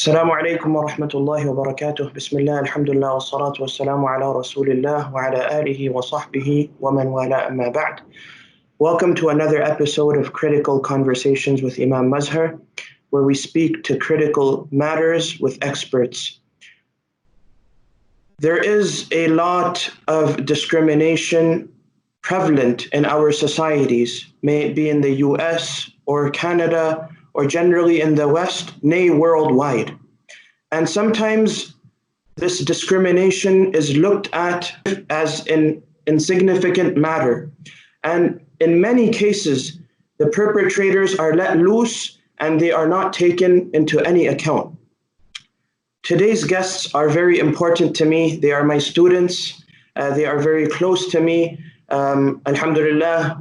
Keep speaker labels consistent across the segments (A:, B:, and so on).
A: السلام عليكم ورحمة الله وبركاته. بسم الله الحمد لله والصلاة والسلام على رسول الله وعلى آله وصحبه ومن والاه أما بعد. Welcome to another episode of Critical Conversations with Imam Mazhar, where we speak to critical matters with experts. There is a lot of discrimination prevalent in our societies, may it be in the US or Canada or generally in the West, nay, worldwide. And sometimes this discrimination is looked at as an insignificant matter. And in many cases, the perpetrators are let loose and they are not taken into any account. Today's guests are very important to me. They are my students. They are very close to me. Alhamdulillah,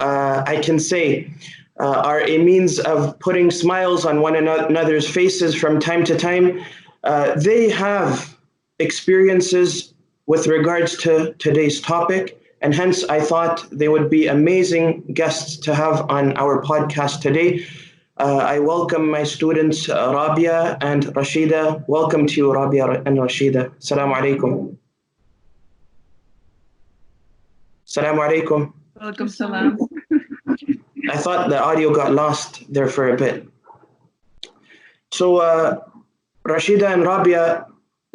A: I can say, are a means of putting smiles on one another's faces from time to time. They have experiences with regards to today's topic, and hence I thought they would be amazing guests to have on our podcast today. I welcome my students, Rabiah and Rasheedah. Welcome to you, Rabiah and Rasheedah. Assalamu alaikum. Assalamu alaikum.
B: Welcome salam.
A: I thought the audio got lost there for a bit. So Rasheedah and Rabiah,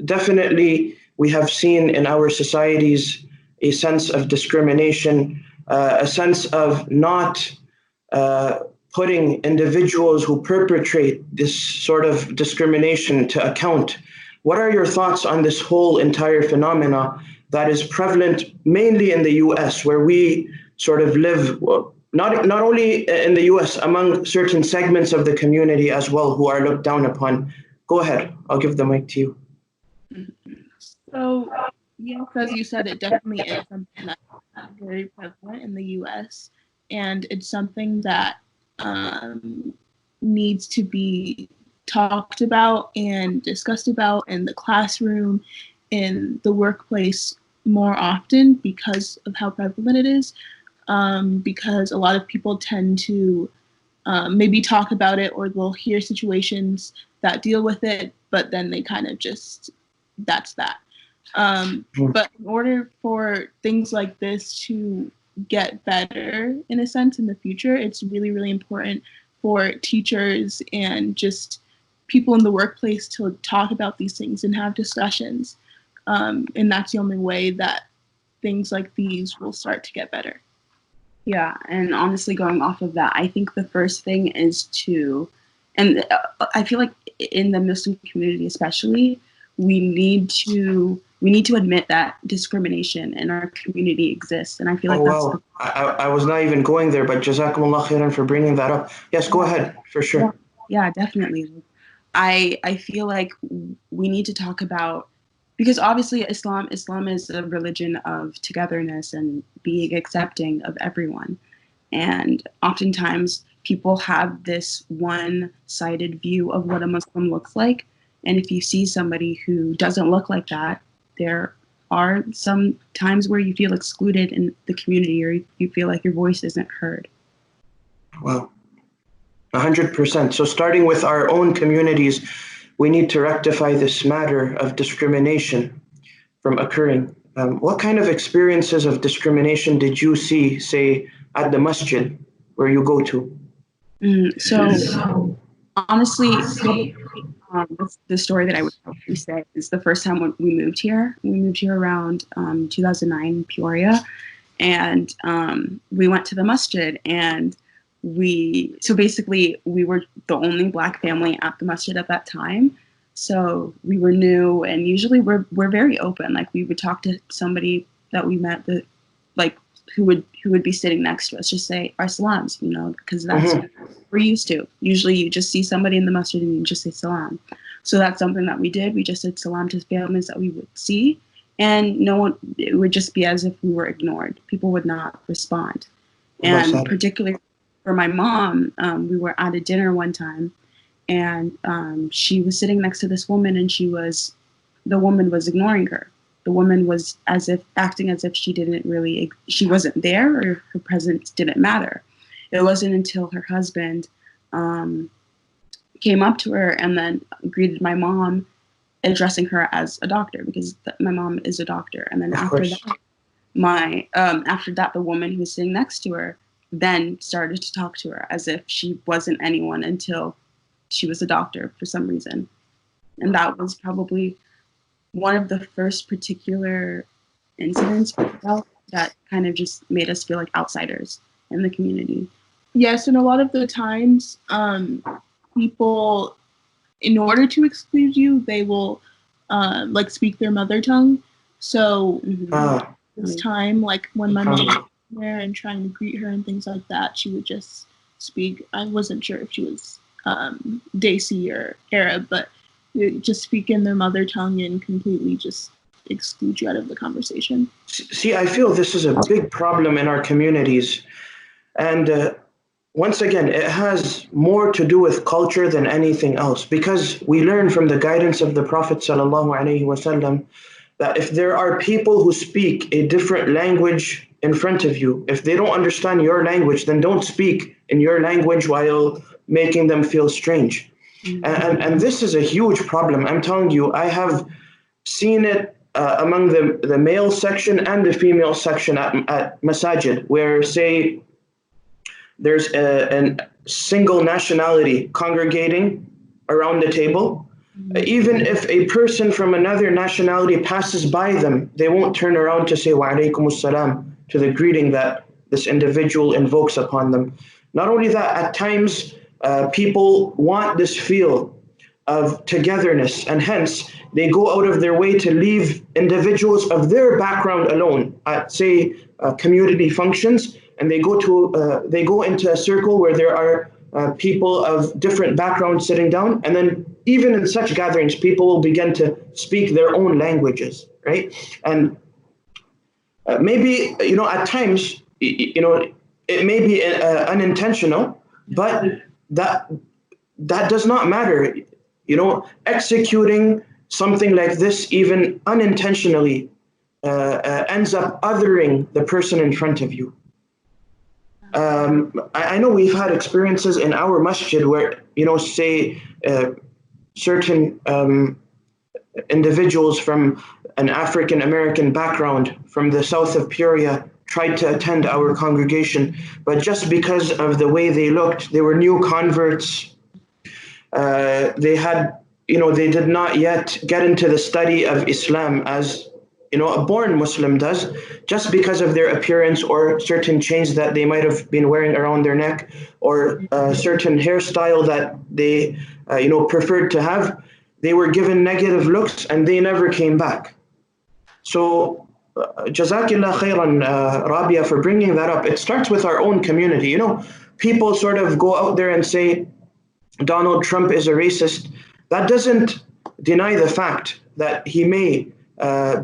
A: definitely we have seen in our societies a sense of discrimination, a sense of not putting individuals who perpetrate this sort of discrimination to account. What are your thoughts on this whole entire phenomena that is prevalent mainly in the US, where we sort of live, not only in the US, among certain segments of the community as well who are looked down upon? Go ahead, I'll give the mic to you.
B: So, yes, as you said, it definitely is something that's very prevalent in the US, and it's something that needs to be talked about and discussed about in the classroom, in the workplace more often because of how prevalent it is. Because a lot of people tend to maybe talk about it, or they'll hear situations that deal with it, but then they kind of just, that's that. But in order for things like this to get better, in a sense, in the future, it's really, really important for teachers and just people in the workplace to talk about these things and have discussions. And that's the only way that things like these will start to get better.
C: Yeah, and honestly, going off of that, I think the first thing is and I feel like in the Muslim community especially, we need to admit that discrimination in our community exists, and I feel like
A: I was not even going there, but Jazakumullah khairan for bringing that up. Yes, go ahead, for sure.
C: Yeah, definitely. I feel like we need to talk about, because obviously Islam is a religion of togetherness and being accepting of everyone. And oftentimes people have this one-sided view of what a Muslim looks like. And if you see somebody who doesn't look like that, there are some times where you feel excluded in the community, or you feel like your voice isn't heard.
A: Well, 100%. So starting with our own communities, we need to rectify this matter of discrimination from occurring. What kind of experiences of discrimination did you see, say, at the masjid where you go to?
C: So honestly, the story that I would probably say is the first time when we moved here. We moved here around 2009 in Peoria, and we went to the masjid, and we were the only Black family at the masjid at that time. So we were new, and usually we're very open. Like, we would talk to somebody that we met, that like who would be sitting next to us, just say our salams, because that's what we're used to. Usually you just see somebody in the masjid and you just say salam. So that's something that we did. We just said salam to families that we would see, and it would just be as if we were ignored. People would not respond. And particularly for my mom, we were at a dinner one time, and she was sitting next to this woman, and the woman was ignoring her. The woman was acting as if she wasn't there, or her presence didn't matter. It wasn't until her husband came up to her and then greeted my mom, addressing her as a doctor because my mom is a doctor. And then after that, the woman who was sitting next to her then started to talk to her as if she wasn't anyone until she was a doctor for some reason. And that was probably one of the first particular incidents that kind of just made us feel like outsiders in the community.
B: Yes, and a lot of the times, people, in order to exclude you, they will like speak their mother tongue. So this time, like when my mom was there and trying to greet her and things like that, she would just speak. I wasn't sure if she was Desi or Arab, but just speak in their mother tongue and completely just exclude you out of the conversation.
A: See, I feel this is a big problem in our communities. And once again, it has more to do with culture than anything else, because we learn from the guidance of the Prophet ﷺ that if there are people who speak a different language in front of you, if they don't understand your language, then don't speak in your language while making them feel strange. And this is a huge problem. I'm telling you, I have seen it among the male section and the female section at masajid, where, say, there's a single nationality congregating around the table. Even if a person from another nationality passes by them, they won't turn around to say wa alaykum salam to the greeting that this individual invokes upon them. Not only that, at times people want this feel of togetherness, and hence they go out of their way to leave individuals of their background alone at, say, community functions, and they go into a circle where there are people of different backgrounds sitting down, and then even in such gatherings, people will begin to speak their own languages, right? And maybe, at times, it may be unintentional, but that does not matter. Executing something like this, even unintentionally, ends up othering the person in front of you. I know we've had experiences in our masjid where, say, certain individuals from an African American background from the south of Peoria tried to attend our congregation, but just because of the way they looked, they were new converts. They did not yet get into the study of Islam as a born Muslim does, just because of their appearance or certain chains that they might have been wearing around their neck, or a certain hairstyle that they preferred to have. They were given negative looks and they never came back. So Jazakillah khairan, Rabia, for bringing that up. It starts with our own community. People sort of go out there and say Donald Trump is a racist. That doesn't deny the fact that he may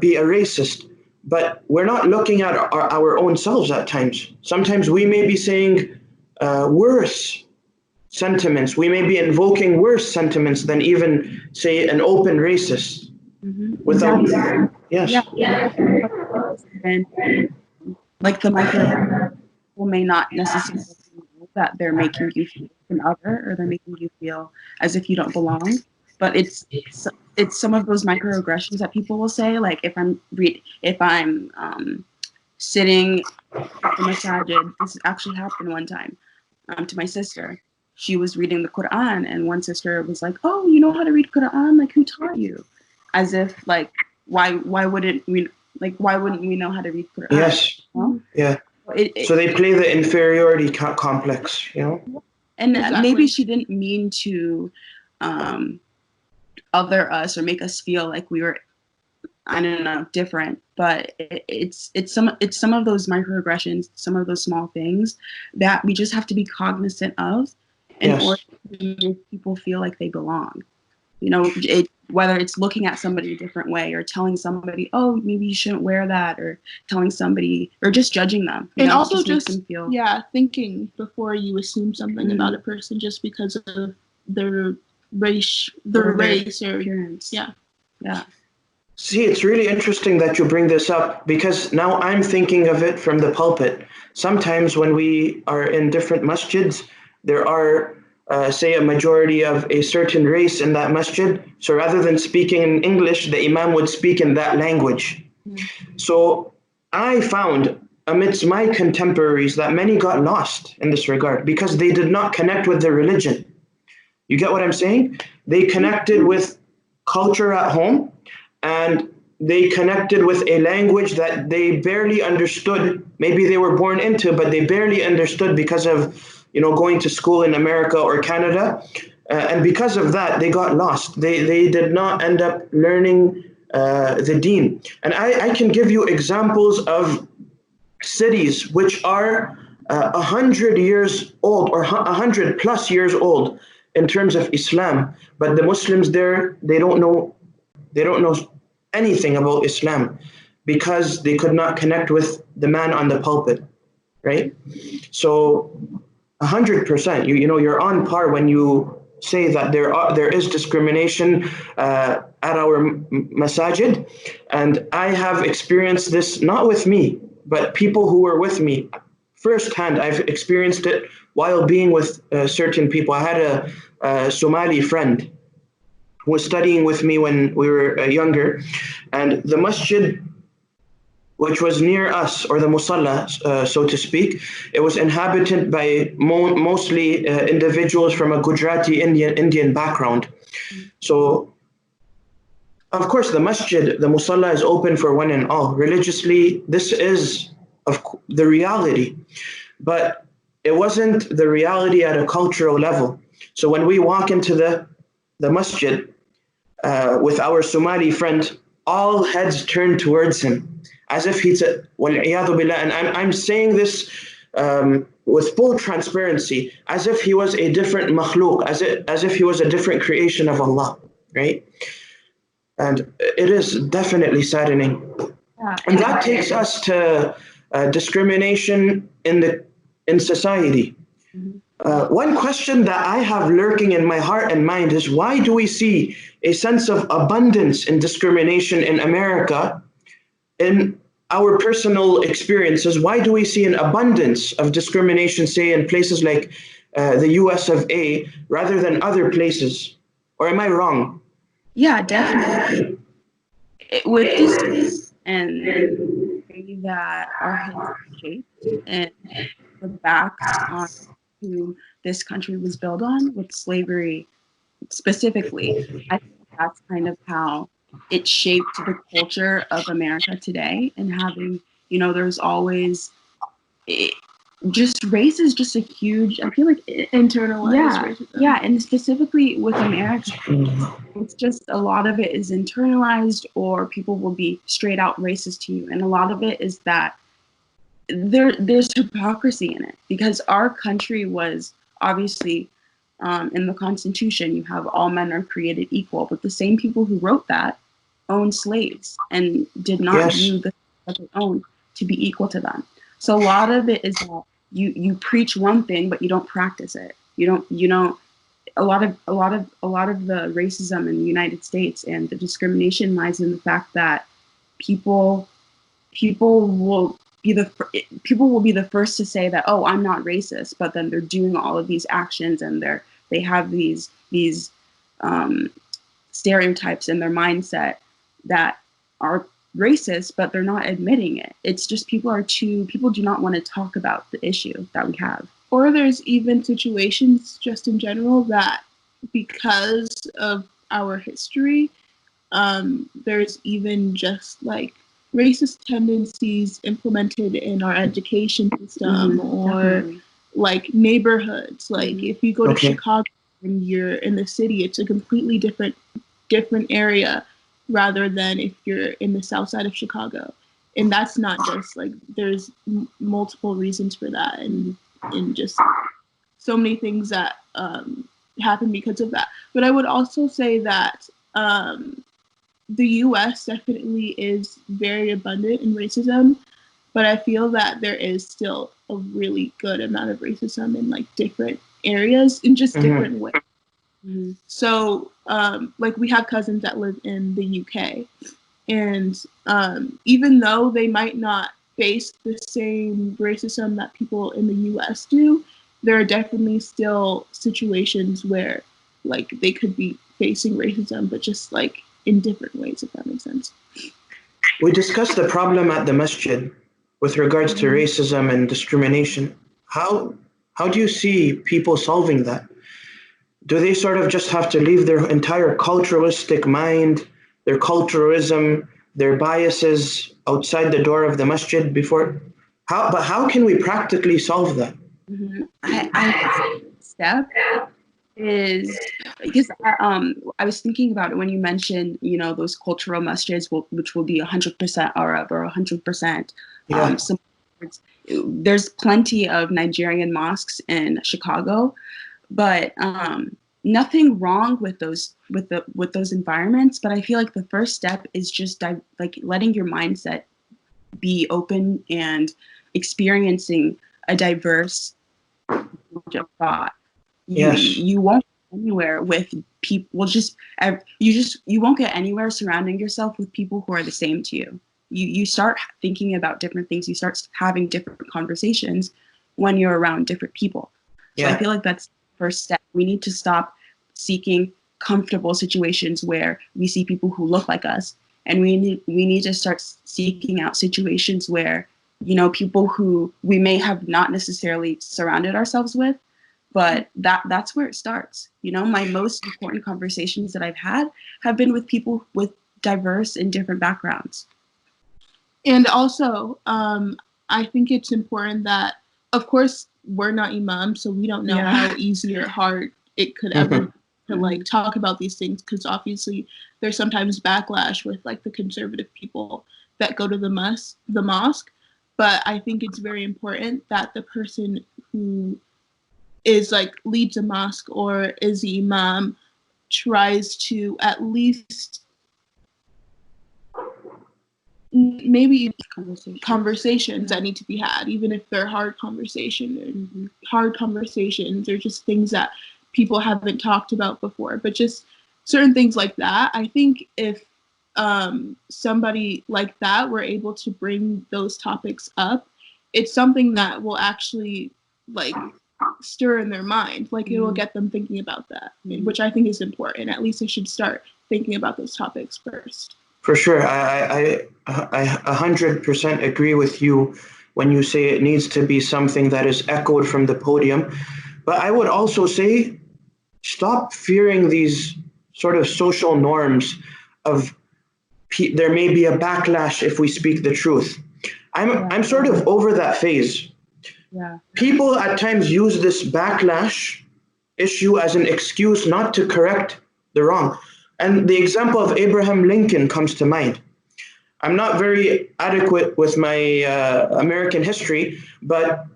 A: be a racist, but we're not looking at our own selves at times. Sometimes we may be saying worse sentiments. We may be invoking worse sentiments than even, say, an open racist. Without, yes.
C: Yeah. And like the micro people may not necessarily know that they're making you feel an other, or they're making you feel as if you don't belong. But it's some of those microaggressions that people will say, like if I'm sitting at the masajid. This actually happened one time to my sister. She was reading the Quran, and one sister was like, "Oh, you know how to read Quran? Like, who taught you?" As if, like, why wouldn't we know how to read Quran?
A: Yes. Yeah. So they play the inferiority complex,
C: And exactly. Maybe she didn't mean to other us or make us feel like we were, I don't know, different. But it's some of those microaggressions, some of those small things that we just have to be cognizant of in order to make people feel like they belong. Whether it's looking at somebody a different way, or telling somebody, "Oh, maybe you shouldn't wear that," or telling somebody, or just judging them.
B: And also just thinking before you assume something about a person just because of their race, or
C: appearance.
B: Yeah.
A: See, it's really interesting that you bring this up, because now I'm thinking of it from the pulpit. Sometimes when we are in different masjids, there are say a majority of a certain race in that masjid. So rather than speaking in English, the imam would speak in that language. So I found amidst my contemporaries that many got lost in this regard because they did not connect with their religion. You get what I'm saying? They connected with culture at home, and they connected with a language that they barely understood. Maybe they were born into, but they barely understood because of, going to school in America or Canada. And because of that, they got lost. They did not end up learning the deen. And I can give you examples of cities which are 100 years old or 100+ years old in terms of Islam, but the Muslims there, they don't know anything about Islam because they could not connect with the man on the pulpit, right? So 100%, you're on par when you say that there is discrimination at our masajid, and I have experienced this not with me, but people who were with me firsthand. I've experienced it while being with certain people. I had a Somali friend who was studying with me when we were younger, and the masjid which was near us, or the musalla, so to speak, it was inhabited by mostly individuals from a Gujarati Indian background. So, of course, the masjid, the musalla, is open for one and all. Religiously, this is the reality, but it wasn't the reality at a cultural level. So when we walk into the masjid with our Somali friend, all heads turn towards him, as if he's a wal-iyadhu billah. And I'm saying this with full transparency, as if he was a different makhluk, as if he was a different creation of Allah, right? And it is definitely saddening. And that takes us to discrimination in society. One question that I have lurking in my heart and mind is, why do we see a sense of abundance in discrimination in America? In our personal experiences, why do we see an abundance of discrimination, say, in places like the US of A rather than other places? Or am I wrong?
C: Yeah, definitely. With this, and say that our history shaped and the backs on who this country was built on, with slavery specifically, I think that's kind of how it shaped the culture of America today. And having, there's always just race is just a huge, I feel like,
B: Internalized racism.
C: Yeah, and specifically with America, it's just a lot of it is internalized, or people will be straight out racist to you. And a lot of it is that there's hypocrisy in it, because our country was obviously, in the Constitution, you have all men are created equal, but the same people who wrote that owned slaves and did not view the that they owned to be equal to them. So a lot of it is that you preach one thing, but you don't practice it. You don't. A lot of the racism in the United States and the discrimination lies in the fact that people will be the first to say that, oh, I'm not racist, but then they're doing all of these actions, and they have these stereotypes in their mindset that are racist, but they're not admitting it. It's just people do not want to talk about the issue that we have.
B: Or there's even situations just in general that, because of our history, there's even just like racist tendencies implemented in our education system, or
C: Definitely.
B: like neighborhoods. Like if you go to Chicago and you're in the city, it's a completely different area rather than if you're in the south side of Chicago. And that's not just like, there's multiple reasons for that, and just so many things that happen because of that. But I would also say that the US definitely is very abundant in racism, but I feel that there is still a really good amount of racism in like different areas in just different ways. So like we have cousins that live in the UK, and even though they might not face the same racism that people in the US do, there are definitely still situations where like they could be facing racism, but just like in different ways, if that makes sense.
A: We discussed the problem at the masjid with regards to racism and discrimination. How do you see people solving that? Do they sort of just have to leave their entire culturalistic mind, their culturalism, their biases outside the door of the masjid before? How can we practically solve that?
C: I step is because I was thinking about it when you mentioned, you know, those cultural masjids which will be 100% Arab or 100%.
A: Yeah.
C: There's plenty of Nigerian mosques in Chicago, but nothing wrong with those environments. But I feel like the first step is just like letting your mindset be open and experiencing a diverse thought.
A: Yes.
C: You won't get anywhere with people. You won't get anywhere surrounding yourself with people who are the same to you. You start thinking about different things. You start having different conversations when you're around different people. So I feel like that's the first step. We need to stop seeking comfortable situations where we see people who look like us, and we need to start seeking out situations where, you know, people who we may have not necessarily surrounded ourselves with, but that's where it starts. You know, my most important conversations that I've had have been with people with diverse and different backgrounds.
B: And also, I think it's important that, of course, we're not imams, so we don't know how easy or hard it could ever be to like talk about these things, because obviously there's sometimes backlash with like the conservative people that go to the mosque. But I think it's very important that the person who is like leads a mosque or is the imam tries to at least maybe conversations that need to be had, even if they're hard conversations or just things that people haven't talked about before, but just certain things like that. I think if somebody like that were able to bring those topics up, it's something that will actually like stir in their mind. Like it will get them thinking about that, which I think is important. At least they should start thinking about those topics first.
A: For sure. I 100% agree with you when you say it needs to be something that is echoed from the podium. But I would also say, stop fearing these sort of social norms of there may be a backlash if we speak the truth. I'm sort of over that phase.
C: Yeah.
A: People at times use this backlash issue as an excuse not to correct the wrong. And the example of Abraham Lincoln comes to mind. I'm not very adequate with my American history, but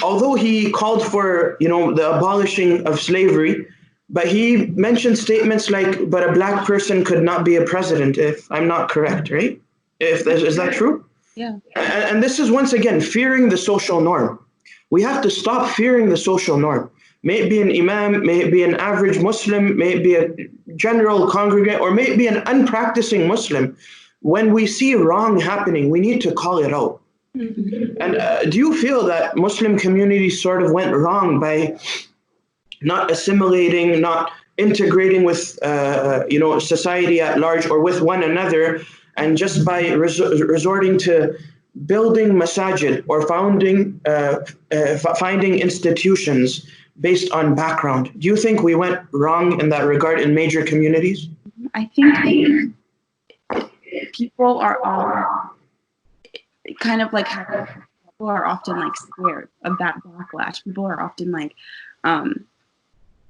A: although he called for, you know, the abolishing of slavery, but he mentioned statements like, "But a black person could not be a president," if I'm not correct, right? Is that true?
C: Yeah.
A: And this is once again fearing the social norm. We have to stop fearing the social norm. May it be an imam, may it be an average Muslim, may it be a general congregant, or may it be an unpracticing Muslim. When we see wrong happening, we need to call it out. And do you feel that Muslim communities sort of went wrong by not assimilating, not integrating with society at large or with one another, and just by resorting to building masajid or finding institutions based on background? Do you think we went wrong in that regard in major communities?
C: I think people are kind of like people are often like scared of that backlash. People are often like,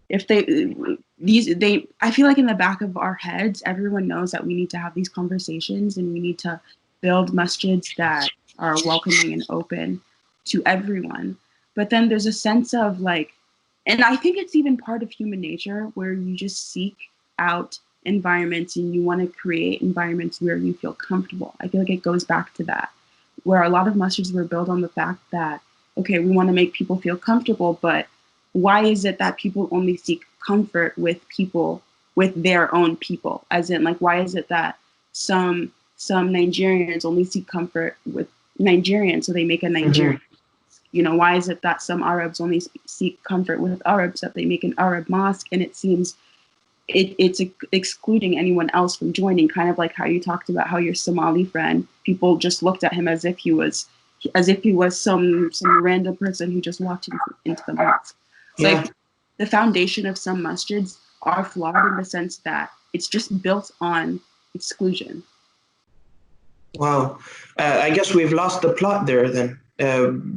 C: if I feel like in the back of our heads, everyone knows that we need to have these conversations and we need to build masjids that are welcoming and open to everyone. But then there's a sense of like, and I think it's even part of human nature where you just seek out environments and you want to create environments where you feel comfortable. I feel like it goes back to that, where a lot of masjids were built on the fact that, okay, we want to make people feel comfortable, but why is it that people only seek comfort with people, with their own people? As in, like, why is it that some Nigerians only seek comfort with Nigerians, so they make a Nigerian? You know, why is it that some Arabs only seek comfort with Arabs, that they make an Arab mosque, and it seems it's excluding anyone else from joining, kind of like how you talked about how your Somali friend, people just looked at him as if he was some random person who just walked into the mosque. It's like the foundation of some masjids are flawed in the sense that it's just built on exclusion.
A: Wow. I guess we've lost the plot there then.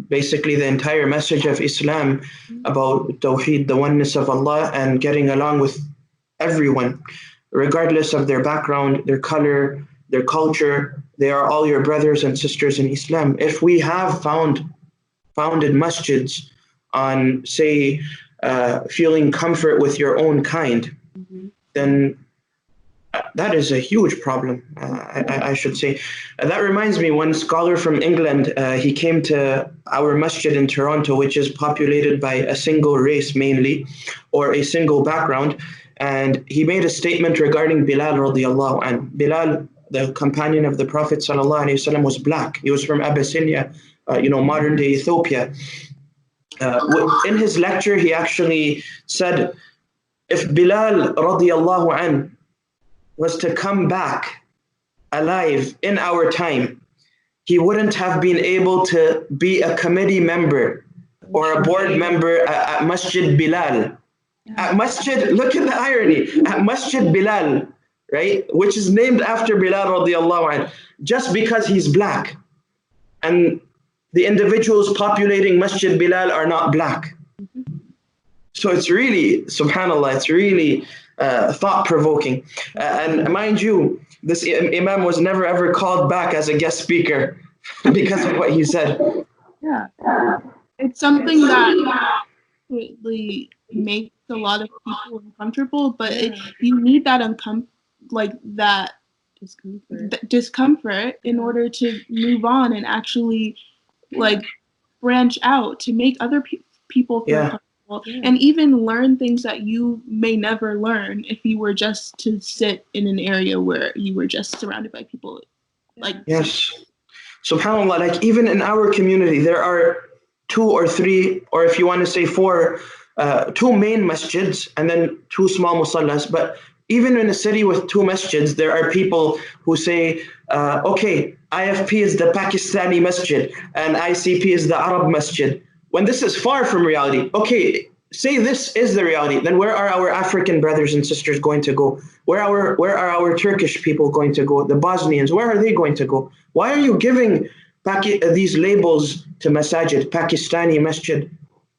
A: Basically, the entire message of Islam about Tawheed, the oneness of Allah, and getting along with everyone, regardless of their background, their color, their culture. They are all your brothers and sisters in Islam. If we have founded masjids on, say, feeling comfort with your own kind, then that is a huge problem, I should say. That reminds me, one scholar from England, he came to our masjid in Toronto, which is populated by a single race mainly, or a single background, and he made a statement regarding Bilal radiallahu anhu. Bilal, the companion of the Prophet sallallahu alaihi wasallam, was black. He was from Abyssinia, modern day Ethiopia. In his lecture, he actually said, if Bilal radiallahu anhu was to come back alive in our time, he wouldn't have been able to be a committee member or a board member at Masjid Bilal. At Masjid, look at the irony, at Masjid Bilal, right, which is named after Bilal radiallahu anhu, just because he's black. And the individuals populating Masjid Bilal are not black. So it's really, subhanAllah, it's really thought-provoking. And mind you, this Imam was never ever called back as a guest speaker because of what he said.
B: Yeah. It's something that really makes a lot of people uncomfortable, but you need that discomfort in order to move on and actually branch out to make other people feel comfortable. And even learn things that you may never learn if you were just to sit in an area where you were just surrounded by people
A: Yes. SubhanAllah, like even in our community, there are 2 or 3, or if you want to say 4, 2 main masjids and then 2 small musallas. But even in a city with 2 masjids, there are people who say, okay, IFP is the Pakistani masjid and ICP is the Arab masjid. When this is far from reality. Okay, say this is the reality, then where are our African brothers and sisters going to go? Where are our Turkish people going to go? The Bosnians, where are they going to go? Why are you giving these labels to masajid, Pakistani masjid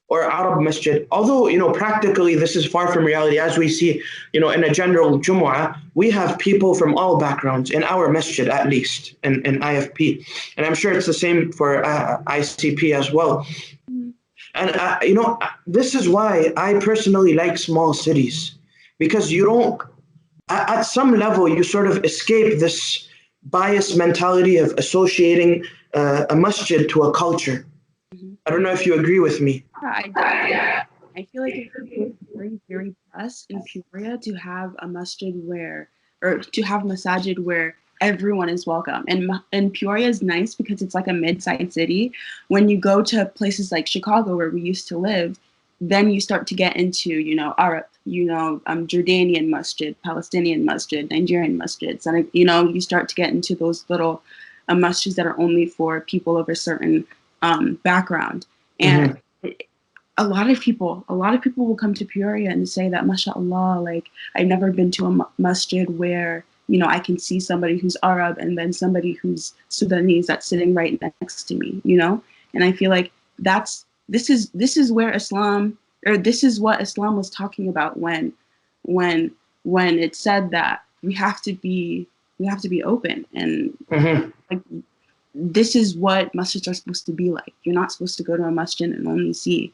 A: or Arab masjid? Although, practically this is far from reality, as we see, in a general Jumu'ah, we have people from all backgrounds in our masjid, at least in IFP. And I'm sure it's the same for ICP as well. And, this is why I personally like small cities, because you don't, at some level, you sort of escape this biased mentality of associating a masjid to a culture. I don't know if you agree with me.
C: I feel like it's very, very blessed in Peoria to have a masjid to have masajid where everyone is welcome. And Peoria is nice because it's like a mid-sized city. When you go to places like Chicago, where we used to live, then you start to get into, Arab, Jordanian masjid, Palestinian masjid, Nigerian masjids. And, you start to get into those little masjids that are only for people of a certain background. And a lot of people will come to Peoria and say that, mashallah, I've never been to a masjid where, I can see somebody who's Arab and then somebody who's Sudanese that's sitting right next to me, And I feel like this is where Islam, or this is what Islam was talking about when it said that we have to be open, and this is what masjids are supposed to be like. You're not supposed to go to a masjid and only see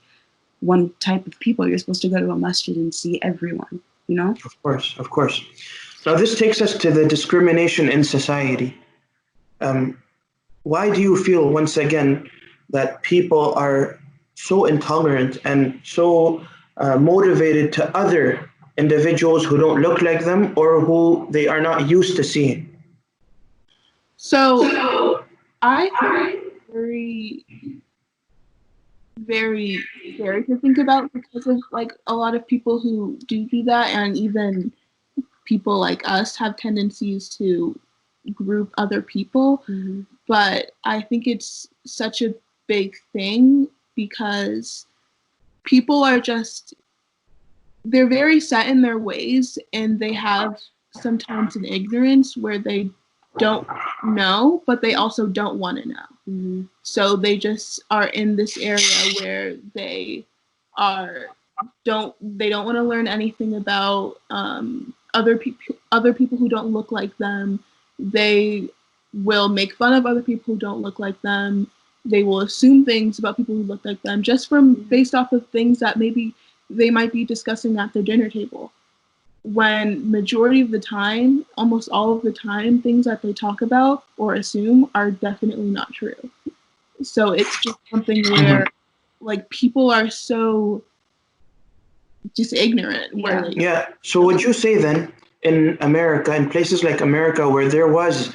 C: one type of people. You're supposed to go to a masjid and see everyone,
A: Of course. Now this takes us to the discrimination in society. Why do you feel, once again, that people are so intolerant and so motivated to other individuals who don't look like them or who they are not used to seeing?
B: So I feel very very scary to think about because of like a lot of people who do that, and even people like us have tendencies to group other people.
C: Mm-hmm.
B: But I think it's such a big thing because people are just, they're very set in their ways, and they have sometimes an ignorance where they don't know, but they also don't want to know.
C: Mm-hmm.
B: So they just are in this area where they don't want to learn anything about other people who don't look like them. They will make fun of other people who don't look like them. They will assume things about people who look like them just from based off of things that maybe they might be discussing at their dinner table. When majority of the time, almost all of the time, things that they talk about or assume are definitely not true. So it's just something where like people are so just ignorant.
A: Yeah. So would you say then in America, in places like America where there was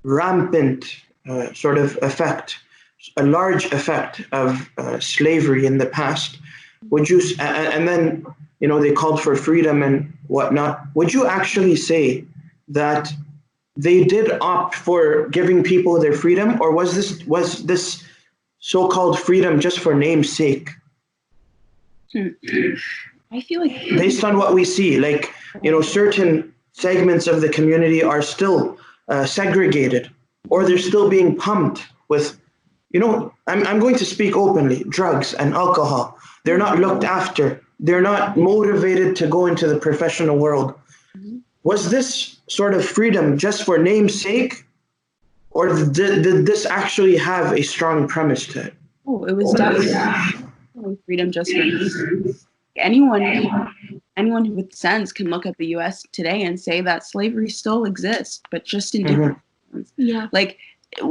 A: rampant sort of effect, a large effect of slavery in the past, would you, and then, you know, they called for freedom and whatnot, would you actually say that they did opt for giving people their freedom, or was this so-called freedom just for name's sake?
C: I feel like
A: Based on what we see, like, you know, certain segments of the community are still segregated, or they're still being pumped with, you know, I'm going to speak openly, drugs and alcohol. They're not looked after. They're not motivated to go into the professional world. Was this sort of freedom just for name's sake, or did this actually have a strong premise to it?
C: Oh, it was definitely freedom just for me. Anyone with sense can look at the U.S. today and say that slavery still exists, but just in different forms.
B: Yeah.
C: Like,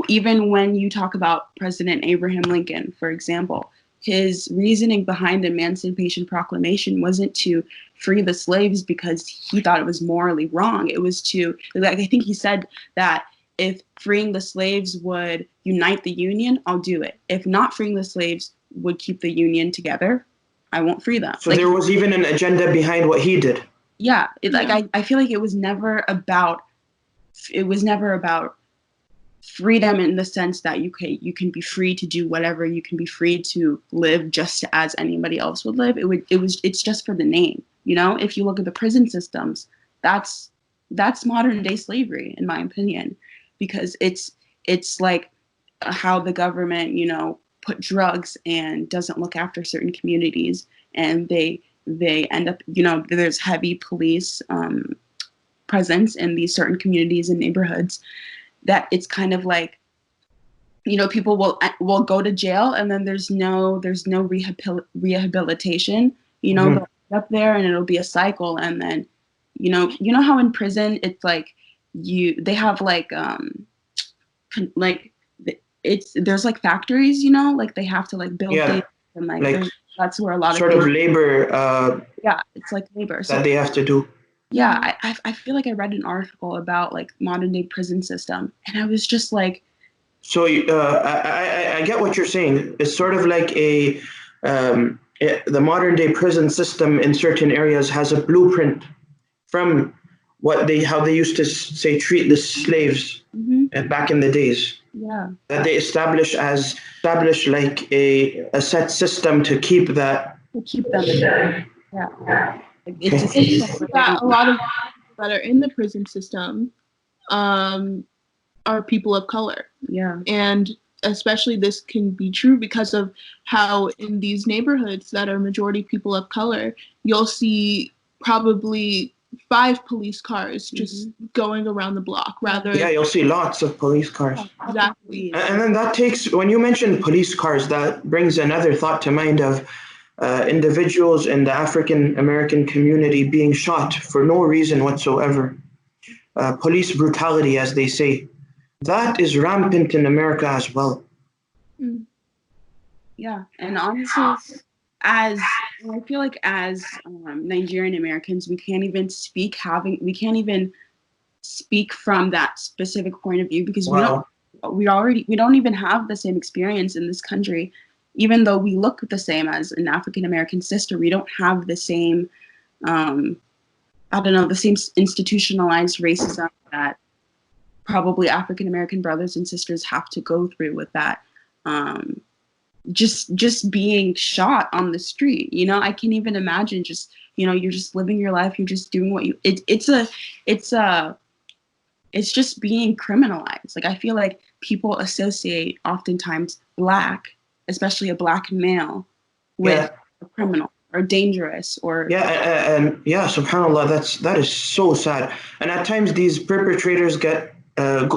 C: even when you talk about President Abraham Lincoln, for example, his reasoning behind the Emancipation Proclamation wasn't to free the slaves because he thought it was morally wrong. It was to, like, I think he said that if freeing the slaves would unite the Union, I'll do it. If not freeing the slaves would keep the Union together, I won't free them.
A: So there was even an agenda behind what he did.
C: Yeah, I feel like it was never about freedom in the sense that you can be free to do whatever, you can be free to live just as anybody else would live. It's just for the name, you know. If you look at the prison systems, that's modern day slavery, in my opinion, because it's like how the government, you know, put drugs and doesn't look after certain communities, and they end up, you know, there's heavy police presence in these certain communities and neighborhoods, that it's kind of like, you know, people will go to jail and then there's no rehabilitation, you know. They'll end up there and it'll be a cycle, and then you know how in prison it's like they have like there's like factories, you know, like they have to like build things, and like that's where a lot
A: sort of labor
C: it's like labor
A: that they have to do.
C: Yeah, I feel like I read an article about like modern day prison system, and I was just like,
A: so I get what you're saying. It's sort of like the modern day prison system in certain areas has a blueprint from how they used to say treat the slaves back in the days.
C: Yeah,
A: that they establish like a set system to keep them.
C: Yeah.
B: It's that a lot of people that are in the prison system are people of color.
C: Yeah.
B: And especially this can be true because of how in these neighborhoods that are majority people of color, you'll see probably 5 police cars just going around the block rather.
A: Yeah, you'll see lots of police cars.
B: Exactly.
A: And then that takes, when you mention police cars, that brings another thought to mind of individuals in the African American community being shot for no reason whatsoever. Police brutality, as they say. That is rampant in America as well.
C: Yeah, and honestly, I feel like as Nigerian Americans, we can't even speak from that specific point of view because we don't even have the same experience in this country even though we look the same as an African American sister, we don't have the same, the same institutionalized racism that probably African American brothers and sisters have to go through with that. Just being shot on the street, I can't even imagine just, you're just living your life. You're just doing what it's just being criminalized. Like, I feel like people associate oftentimes Black, especially a Black male, with a criminal or dangerous or
A: subhanallah, that is so sad. And at times these perpetrators get at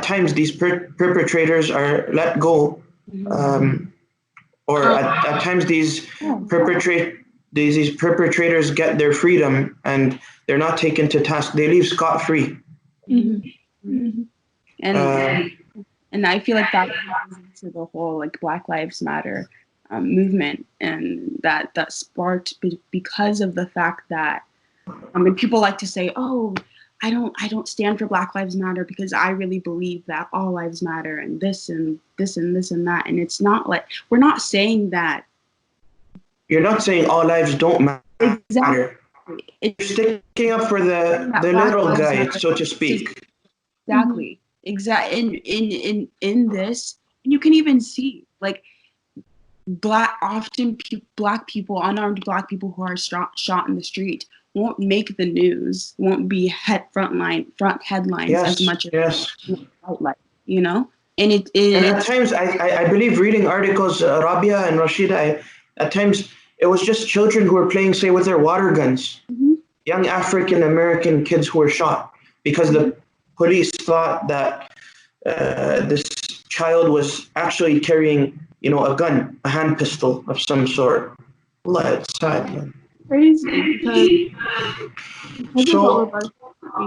A: times these perpetrators are let go, or at times these perpetrators get their freedom and they're not taken to task. They leave scot-free.
C: And I feel like that goes into the whole like Black Lives Matter movement, and that sparked because of the fact that and people like to say, oh, I don't stand for Black Lives Matter because I really believe that all lives matter and this and this and this and that. And it's not like, we're not saying that. You're
A: not saying all lives don't matter.
C: Exactly.
A: You're sticking up for the little guy, so to speak.
C: Exactly. Exactly. In this, you can even see like Black people, unarmed Black people who are shot in the street won't make the news, won't be front headlines as much as outlet, And
A: and at times, I believe reading articles, Rabiah and Rasheedah, at times it was just children who were playing, say, with their water guns. Young African American kids who were shot because the police thought that this child was actually carrying, a gun, a hand pistol of some sort. Allah, it's sad, man.
B: Crazy because of all of our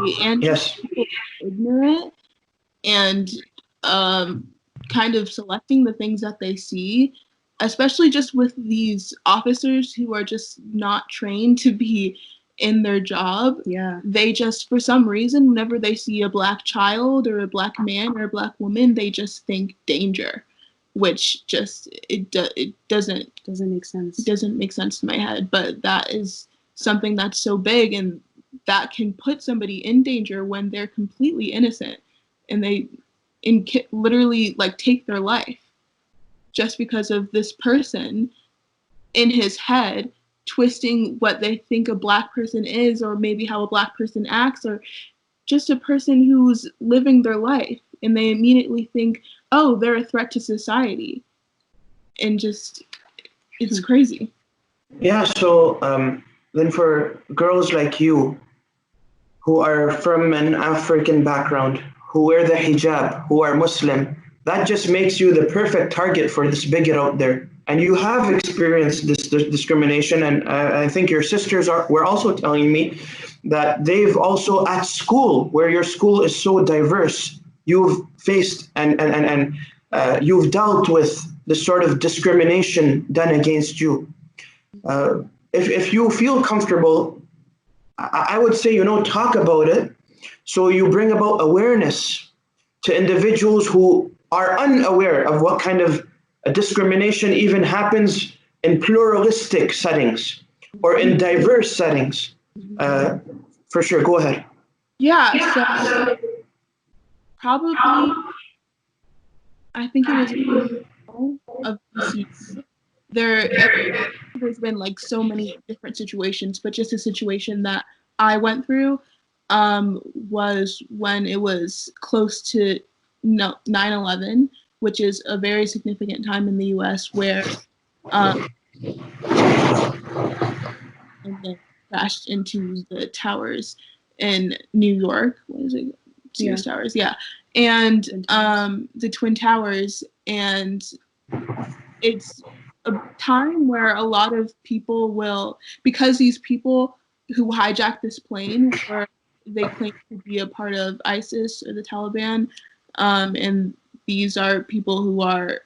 B: history and just people ignorant and kind of selecting the things that they see, especially just with these officers who are just not trained to be in their job.
C: Yeah.
B: They just, for some reason, whenever they see a Black child or a Black man or a Black woman, they just think danger, which just, it doesn't
C: make sense.
B: It doesn't make sense to my head, but that is something that's so big and that can put somebody in danger when they're completely innocent and they literally like take their life just because of this person in his head twisting what they think a Black person is, or maybe how a Black person acts, or just a person who's living their life, and they immediately think, oh, they're a threat to society, and just it's crazy.
A: Yeah, so then for girls like you who are from an African background, who wear the hijab, who are Muslim, that just makes you the perfect target for this bigot out there. And you have experienced this discrimination, and I think your sisters were also telling me that they've also at school, where your school is so diverse, you've faced and you've dealt with the sort of discrimination done against you. If you feel comfortable, I would say, talk about it, so you bring about awareness to individuals who are unaware of what kind of discrimination even happens in pluralistic settings or in diverse settings. For sure, go ahead.
B: Yeah, so probably, I think it was of DC. There's been like so many different situations, but just a situation that I went through was when it was close to 9/11, which is a very significant time in the U.S. where and then crashed into the towers in New York. What is it? Sears Towers, yeah. And the Twin Towers, and it's a time where a lot of people will, because these people who hijacked this plane were, they claim to be a part of ISIS or the Taliban, and these are people who are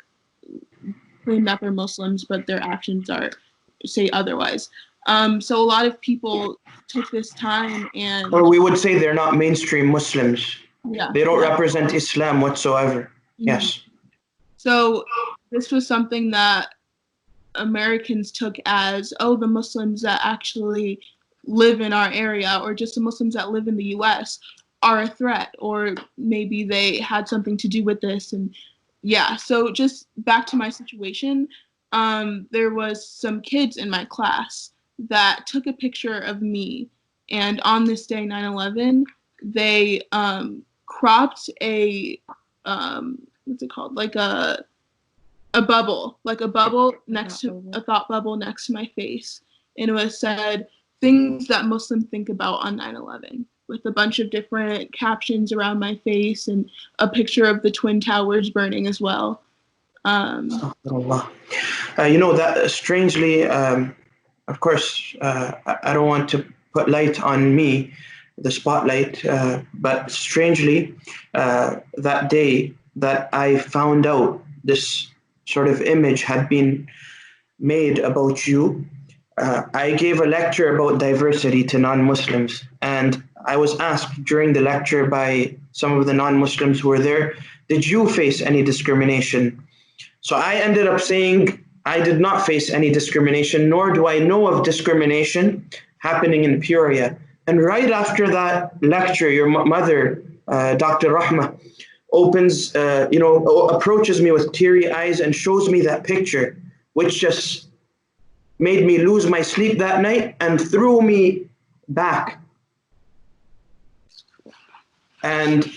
B: claim that they're Muslims, but their actions are say otherwise. So a lot of people took this time and...
A: Or we would say they're not mainstream Muslims.
B: Yeah.
A: They don't represent Islam whatsoever. Yes.
B: So this was something that Americans took as, oh, the Muslims that actually live in our area, or just the Muslims that live in the US are a threat, or maybe they had something to do with this. And yeah, so just back to my situation, there was some kids in my class that took a picture of me, and on this day, 9/11, they cropped a what's it called, like a bubble, next to a thought bubble next to my face, and it was said things that Muslims think about on 9/11, with a bunch of different captions around my face and a picture of the Twin Towers burning as well.
A: That strangely, of course, I don't want to put light on me, the spotlight, but strangely, that day that I found out this sort of image had been made about you, I gave a lecture about diversity to non-Muslims, and I was asked during the lecture by some of the non-Muslims who were there, did you face any discrimination? So I ended up saying I did not face any discrimination, nor do I know of discrimination happening in Peoria. And right after that lecture, your mother, Dr. Rahma, approaches me with teary eyes and shows me that picture, which just made me lose my sleep that night and threw me back. And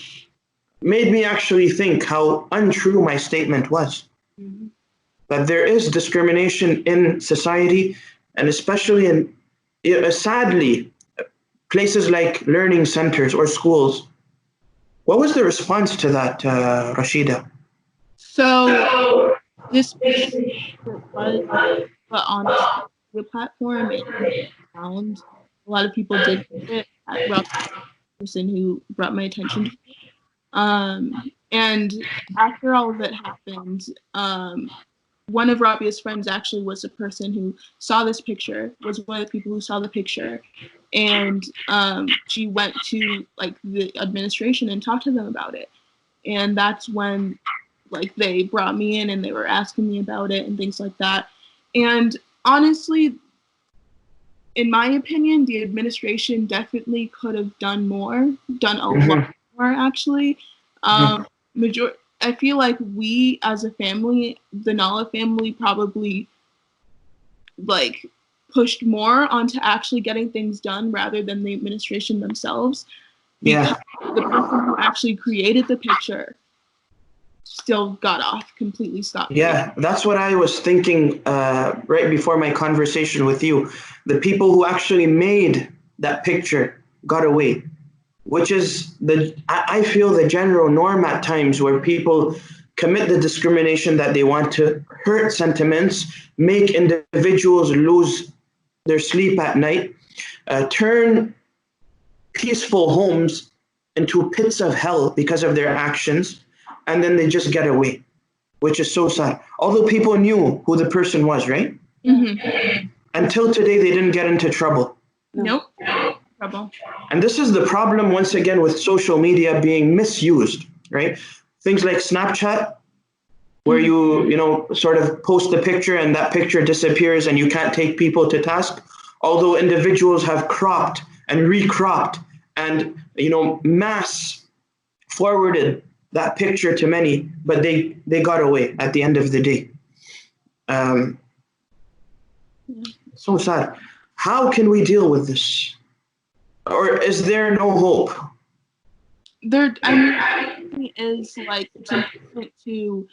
A: made me actually think how untrue my statement was. Mm-hmm. That there is discrimination in society, and especially in, sadly, places like learning centers or schools. What was the response to that, Rasheedah?
B: So this was put on the platform, and found a lot of people did it. The person who brought my attention to it. And after all of it happened, one of Rabiah's friends actually was the person who saw this picture, was one of the people who saw the picture. And she went to like the administration and talked to them about it. And that's when like they brought me in and they were asking me about it and things like that. And honestly, in my opinion, the administration definitely could have done more, done a lot more actually. I feel like we as a family, the Nala family, probably like pushed more onto actually getting things done rather than the administration themselves. Because the person who actually created the picture still got off completely scot-free.
A: Yeah, that's what I was thinking right before my conversation with you. The people who actually made that picture got away, which is I feel the general norm at times, where people commit the discrimination that they want to hurt sentiments, make individuals lose their sleep at night, turn peaceful homes into pits of hell because of their actions, and then they just get away, which is so sad. Although people knew who the person was, right?
B: Mm-hmm.
A: Until today, they didn't get into trouble.
B: Nope. Trouble.
A: And this is the problem, once again, with social media being misused, right? Things like Snapchat, where you sort of post a picture and that picture disappears and you can't take people to task. Although individuals have cropped and recropped and, mass forwarded that picture to many, but they got away at the end of the day. So sad. How can we deal with this? Or is there no hope?
B: I mean, is like it's important to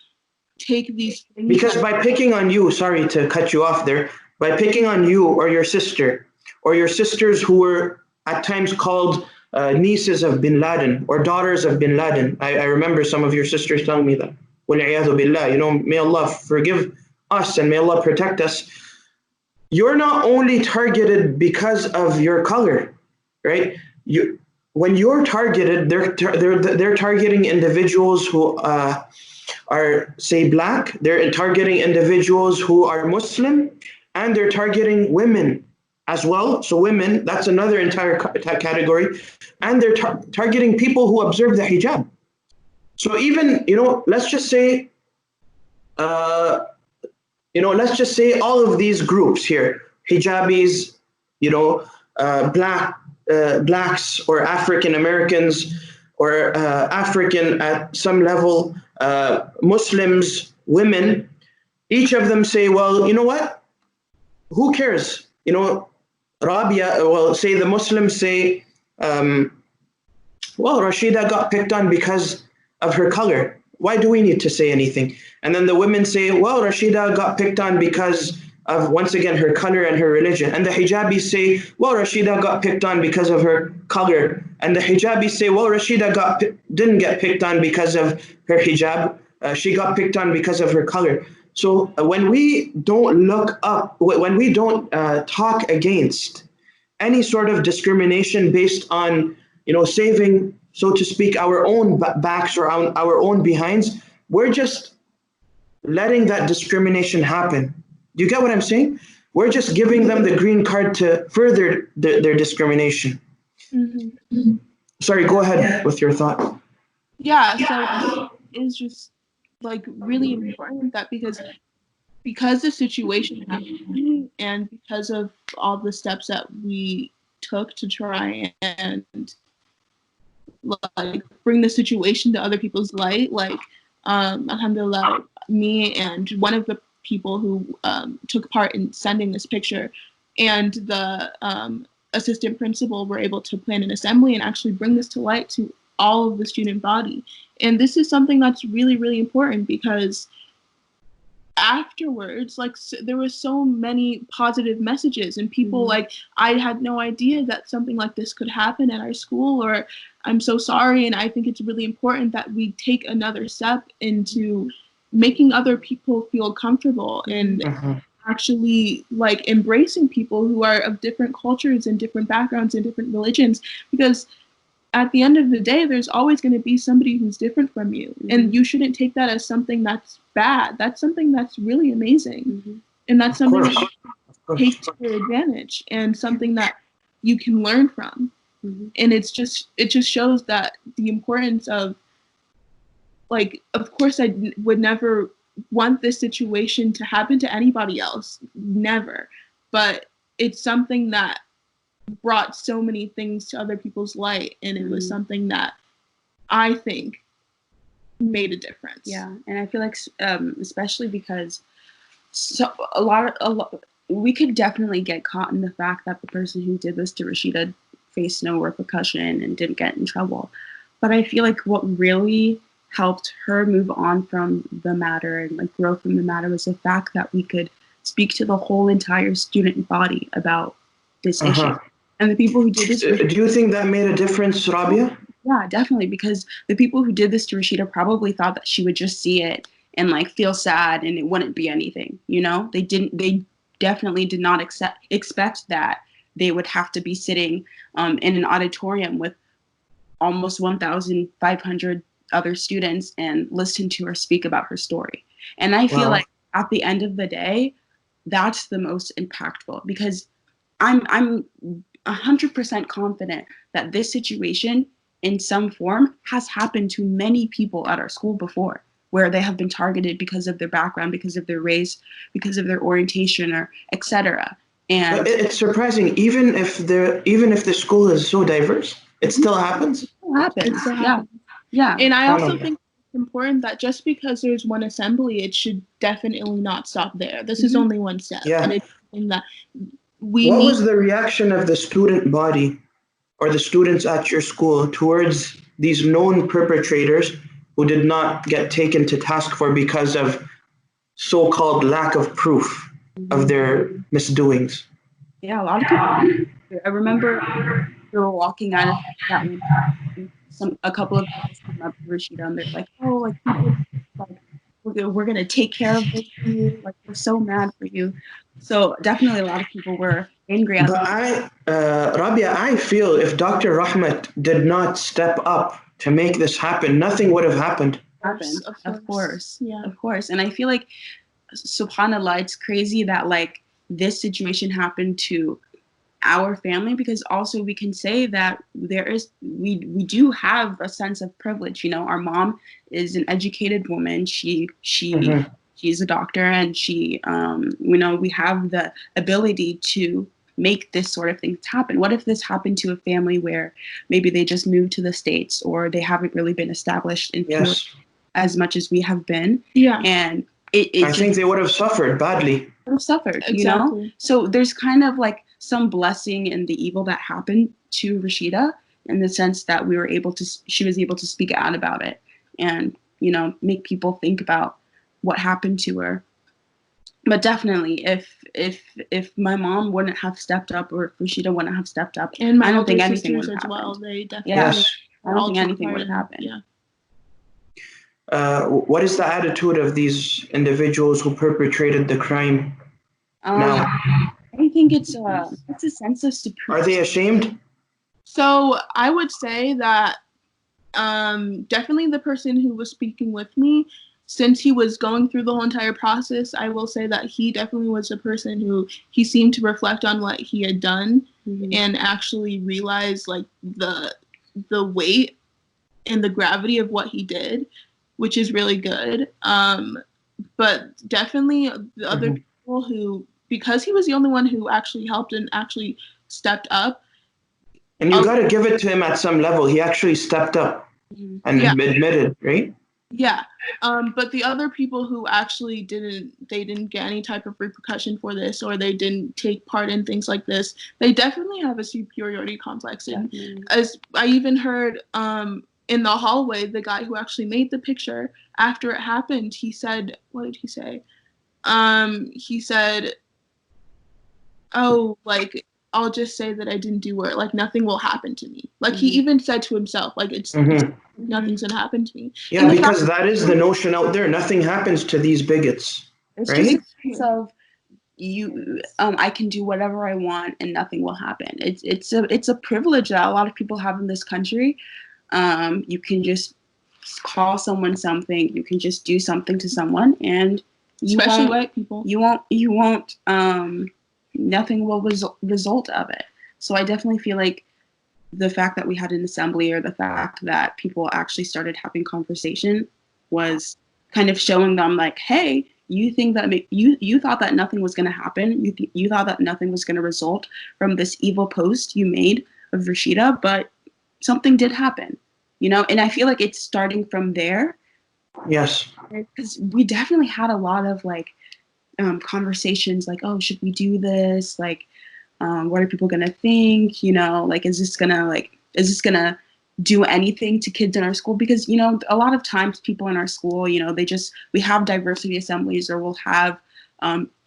B: take these things.
A: Because by picking on you, sorry to cut you off there, by picking on you or your sister, or your sisters who were at times called nieces of bin Laden or daughters of bin Laden. I remember some of your sisters telling me that. وَالْعِيَاذُ بِاللَّهِ, may Allah forgive us and may Allah protect us. You're not only targeted because of your color, right? When you're targeted, they're targeting individuals who are, say, black. They're targeting individuals who are Muslim, and they're targeting women as well. So women, that's another entire category. And they're targeting people who observe the hijab. So even, let's just say let's just say all of these groups here, hijabis, blacks or African Americans or African at some level, Muslims, women, each of them say, well, you know what? Who cares? Rabia, well, say the Muslims say, well, Rasheedah got picked on because of her color. Why do we need to say anything? And then the women say, well, Rasheedah got picked on because of, once again, her color and her religion. And the hijabis say, well, Rasheedah got picked on because of her color. And the hijabis say, well, Rasheedah didn't get picked on because of her hijab. She got picked on because of her color. So when we don't look up, when we don't talk against any sort of discrimination based on, saving, so to speak, our own backs or our own behinds, we're just letting that discrimination happen. Do you get what I'm saying? We're just giving them the green card to further their discrimination.
B: Mm-hmm.
A: Sorry, go ahead with your thought.
B: Yeah, so it's just like really important that because the situation happened and because of all the steps that we took to try and like bring the situation to other people's light, like alhamdulillah, me and one of the people who took part in sending this picture and the assistant principal were able to plan an assembly and actually bring this to light to all of the student body. And this is something that's really, really important because afterwards, like, there were so many positive messages and people like, I had no idea that something like this could happen at our school, or I'm so sorry. And I think it's really important that we take another step into making other people feel comfortable and actually like embracing people who are of different cultures and different backgrounds and different religions, because at the end of the day, there's always going to be somebody who's different from you. And you shouldn't take that as something that's bad. That's something that's really amazing. And that's something that you take to your advantage and something that you can learn from. And it just shows that the importance of, like, of course, I would never want this situation to happen to anybody else. Never. But it's something that brought so many things to other people's light, and it was something that I think made a difference.
C: Yeah, and I feel like especially because a lot we could definitely get caught in the fact that the person who did this to Rasheedah faced no repercussion and didn't get in trouble. But I feel like what really helped her move on from the matter and like grow from the matter was the fact that we could speak to the whole entire student body about this issue. And the people who did this...
A: Do you think that made a difference, Rabia?
C: Yeah, definitely, because the people who did this to Rasheedah probably thought that she would just see it and like feel sad and it wouldn't be anything, They definitely did not expect that they would have to be sitting in an auditorium with almost 1,500 other students and listen to her speak about her story. And I feel like at the end of the day, that's the most impactful, because I'm 100% confident that this situation in some form has happened to many people at our school before, where they have been targeted because of their background, because of their race, because of their orientation, or etc. And
A: but it's surprising, even if the school is so diverse, it still happens.
C: It still happens. Yeah.
B: And I also think it's important that just because there's one assembly, it should definitely not stop there. This is only one step.
A: Yeah.
B: And it's something that
A: what was the reaction of the student body or the students at your school towards these known perpetrators who did not get taken to task for because of so-called lack of proof of their misdoings?
C: Yeah, a lot of people. I remember we were walking out of that one. A couple of guys came up to Rasheedah and they're like, "Oh, like people, like we're gonna take care of this for you. Like we're so mad for you." So definitely a lot of people were angry.
A: But Rabia, I feel if Dr. Rahmat did not step up to make this happen, nothing would have happened.
C: Of course. And I feel like, subhanallah, it's crazy that like this situation happened to our family, because also we can say that we do have a sense of privilege. Our mom is an educated woman. She she's a doctor, and she, we have the ability to make this sort of things happen. What if this happened to a family where maybe they just moved to the States, or they haven't really been established in Peoria as much as we have been?
B: Yeah.
C: And
A: I think they would have suffered badly.
C: Have suffered, exactly. So there's kind of like some blessing in the evil that happened to Rasheedah, in the sense that she was able to speak out about it, and make people think about what happened to her. But definitely, if my mom wouldn't have stepped up, or if Rasheedah wouldn't have stepped up,
B: and my
C: I don't think anything
B: would have
C: happened.
B: Well, they definitely.
A: Yes.
C: I don't think anything would have happened.
B: Yeah.
A: What is the attitude of these individuals who perpetrated the crime now?
C: I think it's a sense of stupidity.
A: Are they ashamed?
B: So I would say that definitely the person who was speaking with me, since he was going through the whole entire process, I will say that he definitely was a person who he seemed to reflect on what he had done, and actually realize like the weight and the gravity of what he did, which is really good. But definitely the other people who, because he was the only one who actually helped and actually stepped up.
A: And you got to give it to him at some level. He actually stepped up and admitted, right?
B: Yeah. But the other people who actually didn't get any type of repercussion for this, or they didn't take part in things like this, they definitely have a superiority complex. And as I even heard in the hallway, the guy who actually made the picture, after it happened, he said, what did he say? He said, oh, like, I'll just say that I didn't do it. Like, nothing will happen to me. Like, he even said to himself, like, it's nothing's going to happen to me.
A: Yeah, because that is the notion out there. Nothing happens to these bigots,
C: it's
A: right?
C: Just a sense of I can do whatever I want and nothing will happen. It's a privilege that a lot of people have in this country. You can just call someone something. You can just do something to someone, and
B: especially white people.
C: You won't. Nothing will result of it. So I definitely feel like the fact that we had an assembly, or the fact that people actually started having conversation, was kind of showing them like, hey, you think that you thought that nothing was going to happen. You thought that nothing was going to result from this evil post you made of Rasheedah, but something did happen, and I feel like it's starting from there.
A: Yes.
C: Because we definitely had a lot of like conversations like, oh, should we do this? Like, what are people going to think? Like, is this going to do anything to kids in our school? Because, a lot of times people in our school, we have diversity assemblies, or we'll have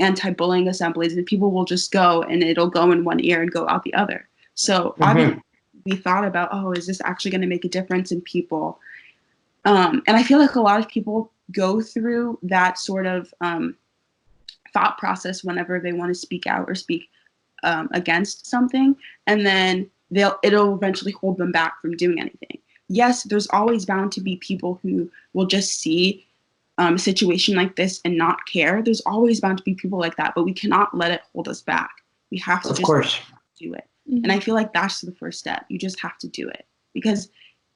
C: anti-bullying assemblies, and people will just go, and it'll go in one ear and go out the other. So obviously we thought about, oh, is this actually going to make a difference in people? And I feel like a lot of people go through that sort of thought process whenever they want to speak out or speak against something, and then it'll eventually hold them back from doing anything. Yes, there's always bound to be people who will just see a situation like this and not care. There's always bound to be people like that, but we cannot let it hold us back. We have to just do it. And I feel like that's the first step. You just have to do it, because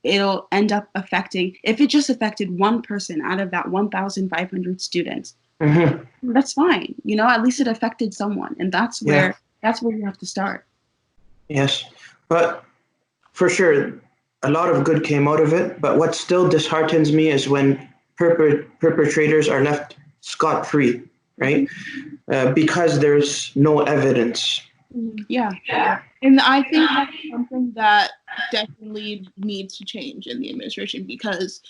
C: it'll end up affecting, if it just affected one person out of that 1,500 students, that's fine. At least it affected someone. And that's where you have to start.
A: Yes. But for sure, a lot of good came out of it. But what still disheartens me is when perpetrators are left scot-free, right? Because there's no evidence.
B: Yeah. And I think that's something that definitely needs to change in the administration, because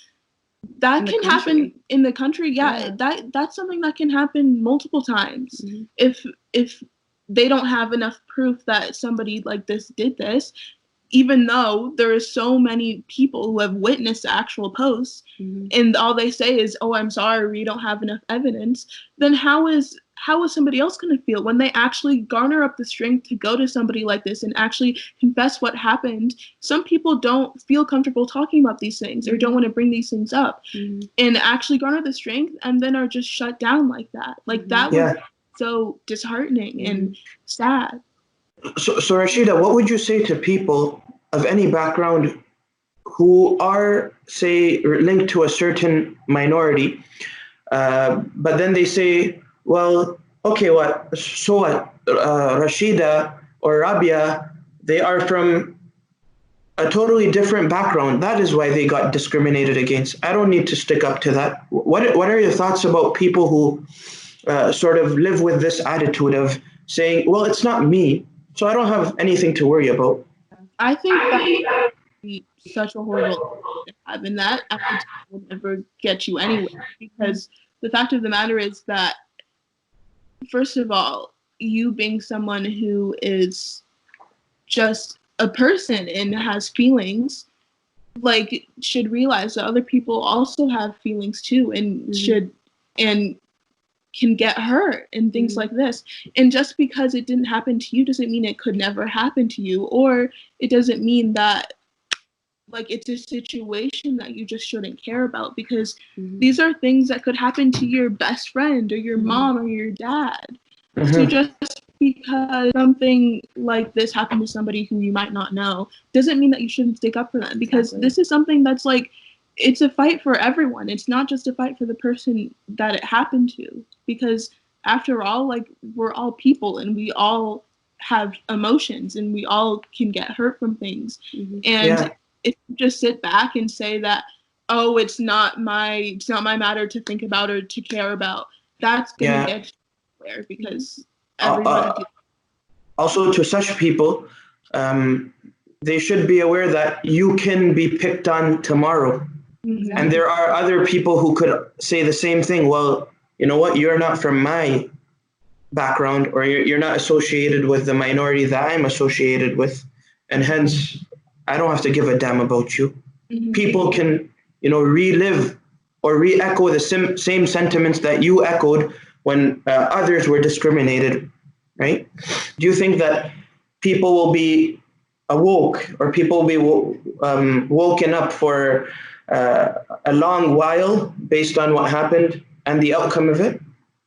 B: that can happen in the country. Yeah. That's something that can happen multiple times. If they don't have enough proof that somebody like this did this, even though there are so many people who have witnessed the actual posts, and all they say is, oh, I'm sorry, we don't have enough evidence, then how is somebody else going to feel when they actually garner up the strength to go to somebody like this and actually confess what happened? Some people don't feel comfortable talking about these things, or don't want to bring these things up, and actually garner the strength, and then are just shut down like that. Like that was so disheartening and sad.
A: So Rasheedah, what would you say to people of any background who are, say, linked to a certain minority, But then they say, well, okay, what? So what? Rasheedah or Rabiah, they are from a totally different background. That is why they got discriminated against. I don't need to stick up to that. What are your thoughts about people who sort of live with this attitude of saying, well, it's not me, so I don't have anything to worry about?
B: I think that would be such a horrible thing to have, and that attitude will never get you anywhere. Because the fact of the matter is that, first of all, you being someone who is just a person and has feelings, like, should realize that other people also have feelings too, and should and can get hurt and things like this. And just because it didn't happen to you doesn't mean it could never happen to you, or it doesn't mean that, like, it's a situation that you just shouldn't care about, because these are things that could happen to your best friend or your mom or your dad. So just because something like this happened to somebody who you might not know doesn't mean that you shouldn't stick up for them, because this is something that's like, it's a fight for everyone. It's not just a fight for the person that it happened to, because after all, like, we're all people and we all have emotions and we all can get hurt from things. And if you just sit back and say that, oh, it's not my matter to think about or to care about, that's gonna get you nowhere, because everybody.
A: Also, to such people, they should be aware that you can be picked on tomorrow. And there are other people who could say the same thing. Well, you know what? You're not from my background, or you're not associated with the minority that I'm associated with, and hence I don't have to give a damn about you. People can, relive or re-echo the same sentiments that you echoed when others were discriminated, right? Do you think that people will be awoke, or people will be woken up for a long while based on what happened and the outcome of it?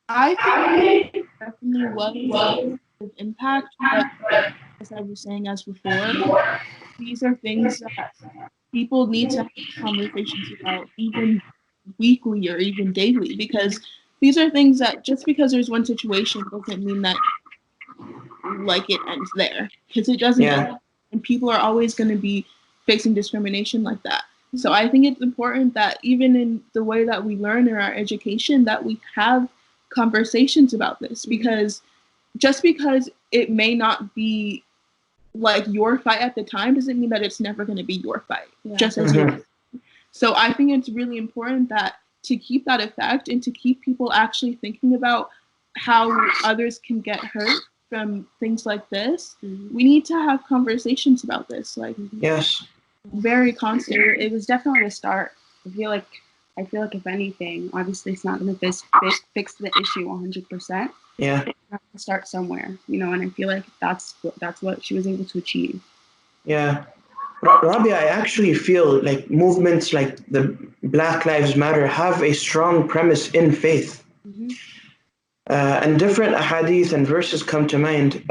B: I think it definitely was an impact, but as I was saying as before, these are things that people need to have conversations about, even weekly or even daily, because these are things that, just because there's one situation doesn't mean that, like, it ends there, because it doesn't end. And people are always going to be facing discrimination like that. So I think it's important that even in the way that we learn in our education, that we have conversations about this, because just because it may not be like your fight at the time doesn't mean that it's never going to be your fight, just as you. So I think it's really important that to keep that effect and to keep people actually thinking about how others can get hurt from things like this, we need to have conversations about this. Like, very constant.
C: It was definitely a start. I feel like if anything, obviously it's not going to fix the issue 100%.
A: Yeah.
C: You have to start somewhere, and I feel like that's what she was able to achieve.
A: Yeah. Rabia, I actually feel like movements like the Black Lives Matter have a strong premise in faith. And different ahadith and verses come to mind.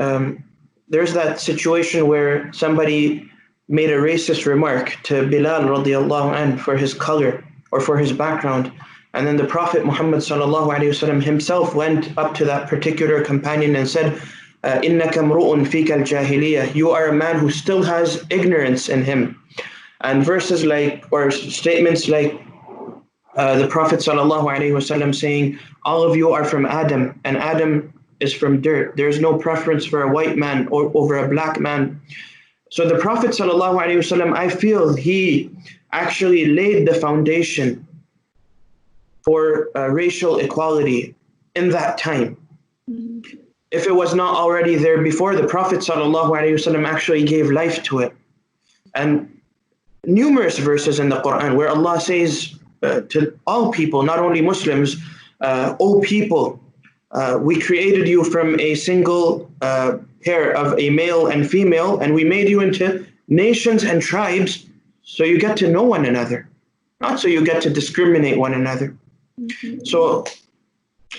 A: There's that situation where somebody made a racist remark to Bilal radiallahu anh for his color or for his background. And then the Prophet Muhammad sallallahu alaihi wasallam himself went up to that particular companion and said, إِنَّكَ مْرُؤٌ فِيكَ الْجَاهِلِيَّةِ, you are a man who still has ignorance in him. And verses like, or statements like the Prophet sallallahu alaihi wasallam saying, all of you are from Adam, and Adam is from dirt. There's no preference for a white man or over a black man. So the Prophet sallallahu alaihi wasallam, I feel he actually laid the foundation for racial equality in that time. If it was not already there before, the Prophet ﷺ actually gave life to it. And numerous verses in the Quran where Allah says to all people, not only Muslims, O people, we created you from a single pair of a male and female, and we made you into nations and tribes so you get to know one another, not so you get to discriminate one another. So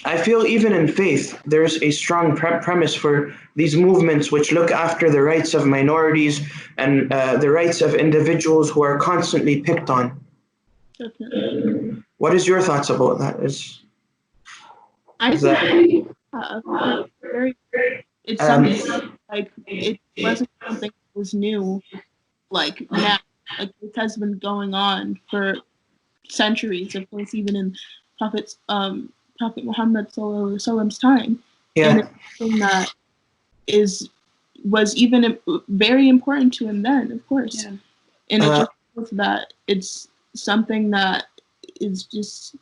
A: I feel even in faith, there's a strong premise for these movements which look after the rights of minorities and the rights of individuals who are constantly picked on.
B: Definitely.
A: What is your thoughts about that?
B: I
A: Is that,
B: think very, it's
A: um,
B: something like it wasn't something that was new. Like now, like this has been going on for centuries. Of course, even in Prophet Muhammad Sallallahu Alaihi Wasallam's time, and
A: yeah.
B: it's something that was even very important to him then, of course.
C: Yeah.
B: And it just shows that it's something that is just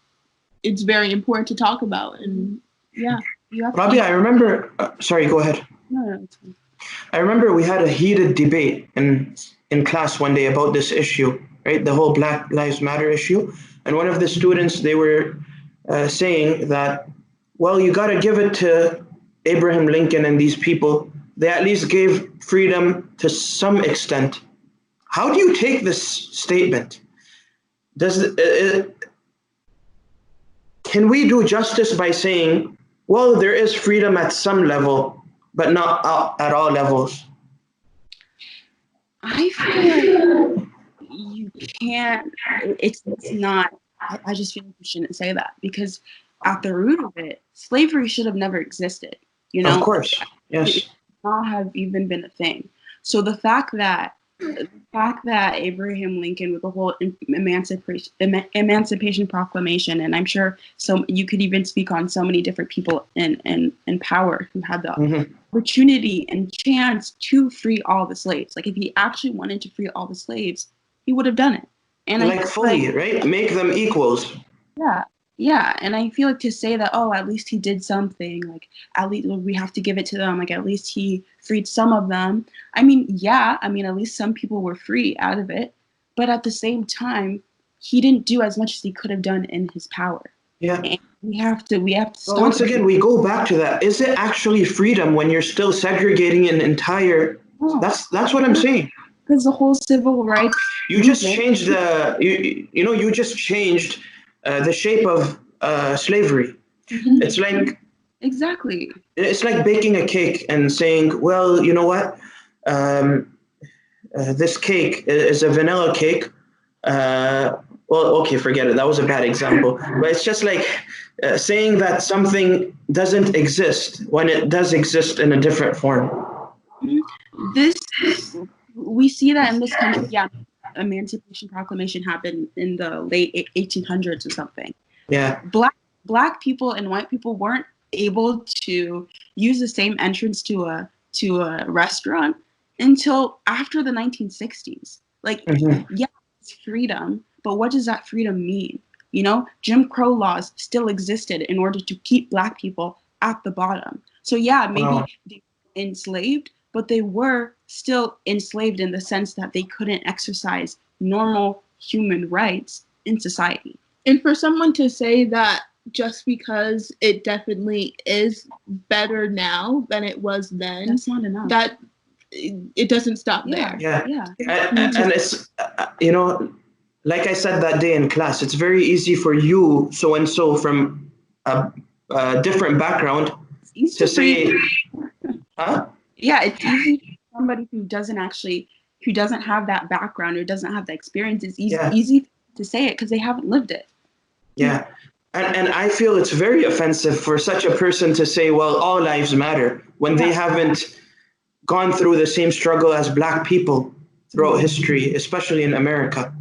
B: it's very important to talk about. And yeah,
C: You have
A: Rabia, I remember. Sorry, go ahead.
C: no, it's fine.
A: I remember we had a heated debate in class one day about this issue, right? The whole Black Lives Matter issue, and one of the students, they were saying that, well, you got to give it to Abraham Lincoln and these people. They at least gave freedom to some extent. How do you take this statement? Can we do justice by saying, well, there is freedom at some level, but not at all levels?
C: I feel like you can't. It's not. I just feel like you shouldn't say that because at the root of it, slavery should have never existed. You
A: Of
C: know,
A: course,
C: it
A: yes.
C: should not have even been a thing. So the fact that Abraham Lincoln with the whole Emancipation Proclamation, and I'm sure you could even speak on so many different people in power who had the opportunity and chance to free all the slaves. Like if he actually wanted to free all the slaves, he would have done it. And
A: Like fully, right? Make them equals.
C: Yeah, and I feel like to say that, oh, at least he did something, like at least we have to give it to them, like at least he freed some of them. I mean, at least some people were free out of it, but at the same time, he didn't do as much as he could have done in his power.
A: Yeah.
C: And we have to stop.
A: Well, once again, we go back to that. Is it actually freedom when you're still segregating an entire? That's what I'm saying.
C: Because the whole civil rights.
A: You just changed you just changed the shape of slavery. It's like
C: Exactly.
A: It's like baking a cake and saying, well, you know what? This cake is a vanilla cake. Well, okay, forget it. That was a bad example. But it's just like saying that something doesn't exist when it does exist in a different form.
C: We see that in this country. Yeah, Emancipation Proclamation happened in the late 1800s or something.
A: Yeah.
C: Black people and white people weren't able to use the same entrance to a restaurant until after the 1960s. Like, yeah, it's freedom, but what does that freedom mean? You know, Jim Crow laws still existed in order to keep Black people at the bottom. So yeah, maybe they were enslaved, but they were still enslaved in the sense that they couldn't exercise normal human rights in society.
B: And for someone to say that just because it definitely is better now than it was then,
C: that's not enough.
B: That it doesn't stop there.
A: Yeah. And it's, like I said that day in class, it's very easy for you, so-and-so from a different background to say, huh?
C: Yeah, it's easy for somebody who doesn't have that background or doesn't have the experience. It's easy to say it because they haven't lived it.
A: Yeah. And I feel it's very offensive for such a person to say, well, all lives matter when they haven't gone through the same struggle as Black people throughout history, especially in America.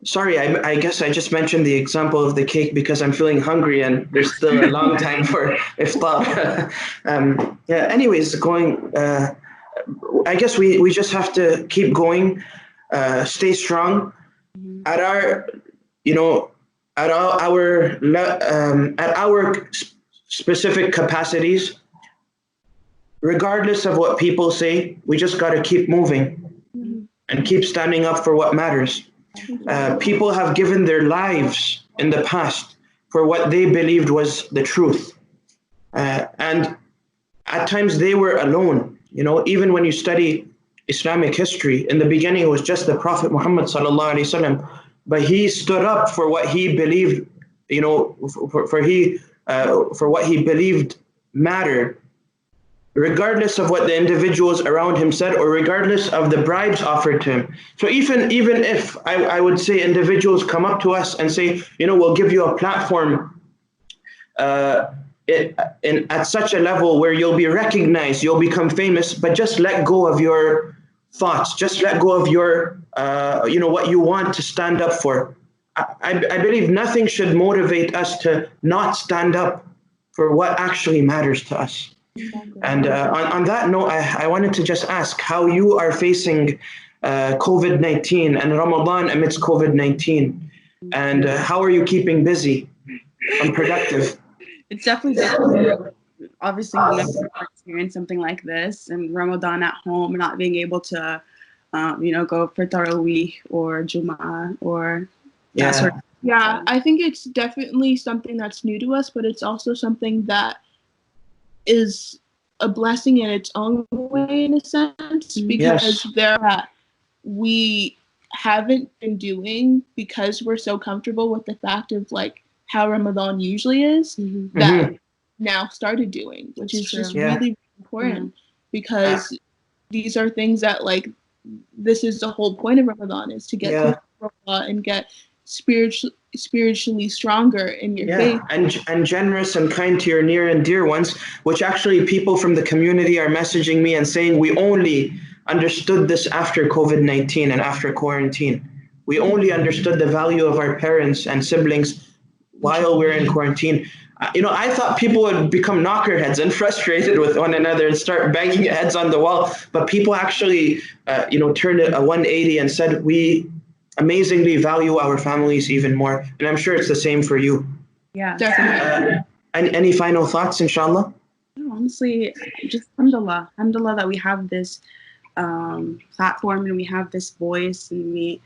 A: Sorry, I guess I just mentioned the example of the cake because I'm feeling hungry and there's still a long time for iftar. Anyways, I guess we just have to keep going, stay strong at our at our specific capacities. Regardless of what people say, we just got to keep moving and keep standing up for what matters. People have given their lives in the past for what they believed was the truth. And at times they were alone. Even when you study Islamic history, in the beginning it was just the Prophet Muhammad sallallahu alaihi wasallam, but he stood up for what he believed, for what he believed mattered, regardless of what the individuals around him said, or regardless of the bribes offered to him. So even if I would say individuals come up to us and say, we'll give you a platform at such a level where you'll be recognized, you'll become famous, but just let go of your thoughts, just let go of your, what you want to stand up for. I believe nothing should motivate us to not stand up for what actually matters to us. And on that note, I wanted to just ask how you are facing COVID-19 and Ramadan amidst COVID-19, and how are you keeping busy and productive?
C: It's definitely different. Obviously, we never experienced something like this, and Ramadan at home, not being able to, go for Taraweeh or Jum'ah or that sort of.
B: Yeah, I think it's definitely something that's new to us, but it's also something that is a blessing in its own way, in a sense, because we haven't been doing, because we're so comfortable with the fact of like how Ramadan usually is, that now started doing, which is just really important, because these are things that, like, this is the whole point of Ramadan, is to get closer to Allah and get spiritually stronger in your faith.
A: And generous and kind to your near and dear ones, which actually people from the community are messaging me and saying we only understood this after COVID-19 and after quarantine. We only understood the value of our parents and siblings while we're in quarantine. I thought people would become knockerheads and frustrated with one another and start banging heads on the wall, but people actually turned a 180 and said we amazingly value our families even more. And I'm sure it's the same for you.
C: Yeah,
B: definitely.
A: Any final thoughts, inshallah?
C: Honestly, just alhamdulillah that we have this platform and we have this voice, and
B: you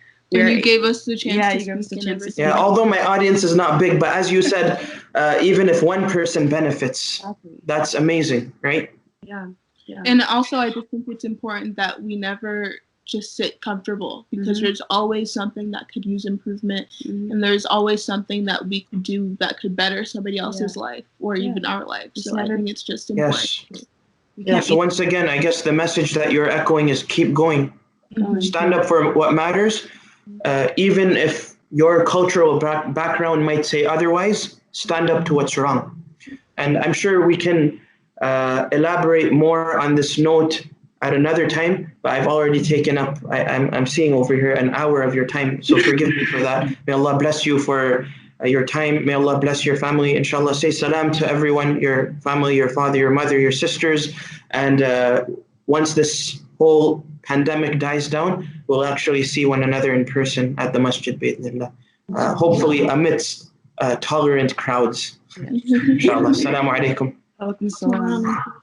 B: gave us the chance
C: to speak.
A: Yeah, although my audience is not big, but as you said, even if one person benefits, that's amazing, right?
C: Yeah.
B: And also, I just think it's important that we never just sit comfortable, because there's always something that could use improvement, and there's always something that we could do that could better somebody else's life or even our life. So I think it's just important.
A: So once again, I guess the message that you're echoing is keep going. Stand up for what matters. Even if your cultural background might say otherwise, stand up to what's wrong. And I'm sure we can elaborate more on this note at another time, but I've already taken up, I'm seeing over here, an hour of your time, so forgive me for that. May Allah bless you for your time. May Allah bless your family. Inshallah, say salam to everyone, your family, your father, your mother, your sisters, and once this whole pandemic dies down, we'll actually see one another in person at the masjid, bi'idhnillah. Hopefully amidst tolerant crowds. Inshallah. Assalamu alaikum.
C: Alaikum salam.